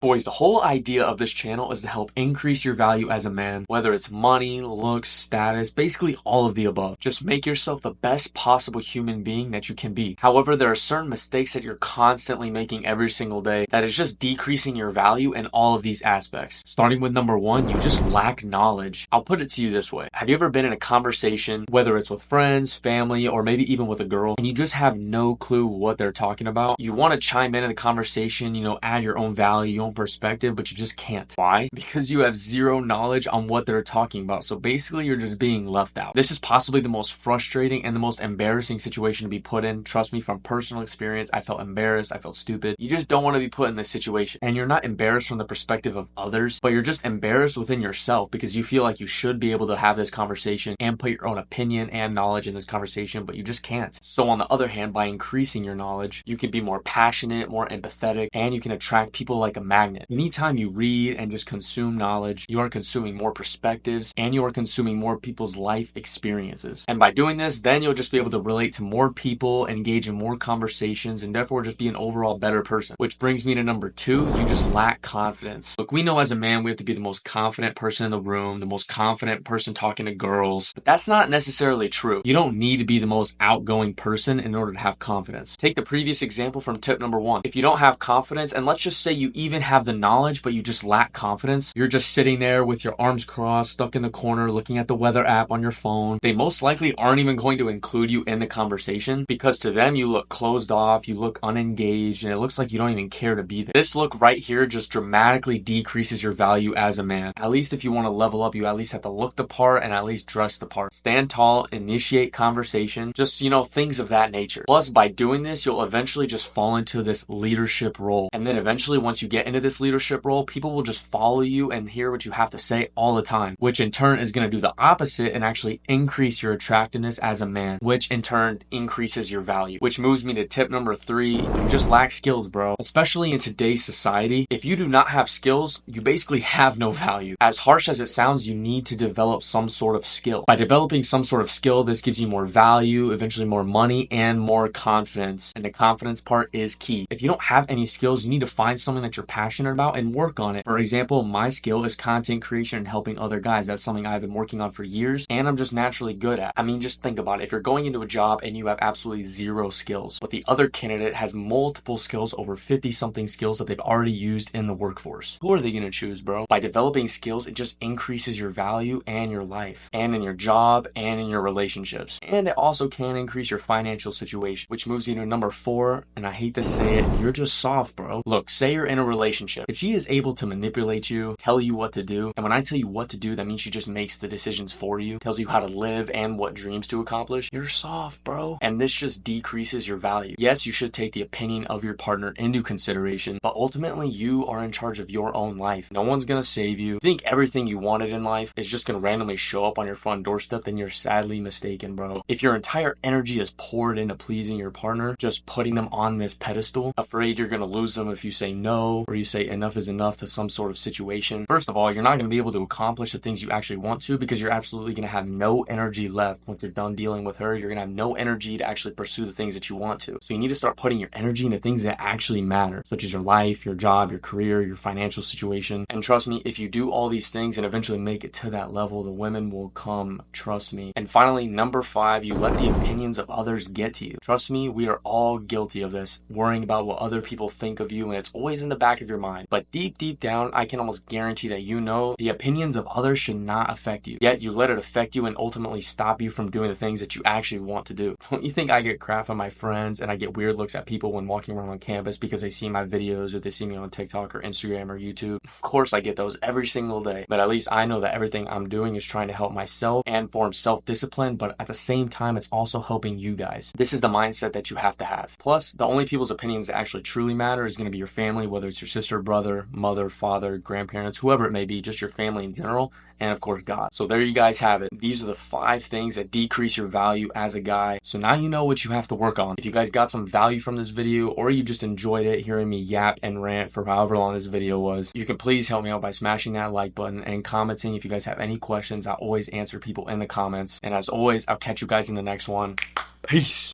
Boys, the whole idea of this channel is to help increase your value as a man, whether it's money, looks, status, basically all of the above. Just make yourself the best possible human being that you can be. However, there are certain mistakes that you're constantly making every single day that is just decreasing your value in all of these aspects. Starting with number one, you just lack knowledge. I'll put it to you this way. Have you ever been in a conversation, whether it's with friends, family, or maybe even with a girl, and you just have no clue what they're talking about? You want to chime in the conversation, add your own value, your own perspective, but you just can't. Why? Because you have zero knowledge on what they're talking about. So basically you're just being left out. This is possibly the most frustrating and the most embarrassing situation to be put in. Trust me, from personal experience, I felt embarrassed. I felt stupid. You just don't want to be put in this situation. And you're not embarrassed from the perspective of others, but you're just embarrassed within yourself because you feel like you should be able to have this conversation and put your own opinion and knowledge in this conversation, but you just can't. So on the other hand, by increasing your knowledge, you can be more passionate, more empathetic, and you can attract people like a magnet. Anytime you read and just consume knowledge, you are consuming more perspectives and you are consuming more people's life experiences. And by doing this, then you'll just be able to relate to more people, engage in more conversations, and therefore just be an overall better person. Which brings me to number two, you just lack confidence. Look, we know as a man, we have to be the most confident person in the room, the most confident person talking to girls, but that's not necessarily true. You don't need to be the most outgoing person in order to have confidence. Take the previous example from tip number one. If you don't have confidence, and let's just say you even have the knowledge, but you just lack confidence, you're just sitting there with your arms crossed, stuck in the corner, looking at the weather app on your phone. They most likely aren't even going to include you in the conversation because to them, you look closed off, you look unengaged, and it looks like you don't even care to be there. This look right here just dramatically decreases your value as a man. At least if you want to level up, you at least have to look the part and at least dress the part. Stand tall, initiate conversation, just, things of that nature. Plus, by doing this, you'll eventually just fall into this leadership role. And then eventually, once you get into this leadership role, people will just follow you and hear what you have to say all the time, which in turn is going to do the opposite and actually increase your attractiveness as a man, which in turn increases your value. Which moves me to tip number three, you just lack skills, bro. Especially in today's society, if you do not have skills, you basically have no value. As harsh as it sounds, you need to develop some sort of skill. By developing some sort of skill, this gives you more value, eventually more money, and more confidence. And the confidence part is key. If you don't have any skills, you need to find something that you're passionate about and work on it. For example, my skill is content creation and helping other guys. That's something I've been working on for years and I'm just naturally good at. I mean, just think about it. If you're going into a job and you have absolutely zero skills, but the other candidate has multiple skills, over 50 something skills that they've already used in the workforce, who are they going to choose, bro? By developing skills, it just increases your value and your life and in your job and in your relationships. And it also can increase your financial situation, which moves you to number four. And I hate to say it, you're just soft, bro. Look, say you're in a relationship. If she is able to manipulate you, tell you what to do, and when I tell you what to do, that means she just makes the decisions for you, tells you how to live and what dreams to accomplish, you're soft, bro. And this just decreases your value. Yes, you should take the opinion of your partner into consideration, but ultimately you are in charge of your own life. No one's gonna save you. If you think everything you wanted in life is just gonna randomly show up on your front doorstep, then you're sadly mistaken, bro. If your entire energy is poured into pleasing your partner, just putting them on this pedestal, afraid you're gonna lose them if you say no, or you say enough is enough to some sort of situation, first of all, you're not going to be able to accomplish the things you actually want to because you're absolutely going to have no energy left. Once you're done dealing with her, you're going to have no energy to actually pursue the things that you want to. So you need to start putting your energy into things that actually matter, such as your life, your job, your career, your financial situation. And trust me, if you do all these things and eventually make it to that level, the women will come, trust me. And finally, number five, you let the opinions of others get to you. Trust me, we are all guilty of this, worrying about what other people think of you, and it's always in the back of your mind. But deep down, I can almost guarantee that the opinions of others should not affect you. Yet you let it affect you and ultimately stop you from doing the things that you actually want to do. Don't you think I get crap from my friends and I get weird looks at people when walking around on campus because they see my videos or they see me on TikTok or Instagram or YouTube? Of course I get those every single day. But at least I know that everything I'm doing is trying to help myself and form self-discipline, but at the same time, it's also helping you guys. This is the mindset that you have to have. Plus, the only people's opinions that actually truly matter is going to be your family, whether it's your sister, brother, mother, father, grandparents, whoever it may be, just your family in general, and of course God. So there you guys have it. These are the 5 things that decrease your value as a guy. So now you know what you have to work on. If you guys got some value from this video, or you just enjoyed it hearing me yap and rant for however long this video was, you can please help me out by smashing that like button and commenting. If you guys have any questions, I always answer people in the comments. And as always, I'll catch you guys in the next one. Peace.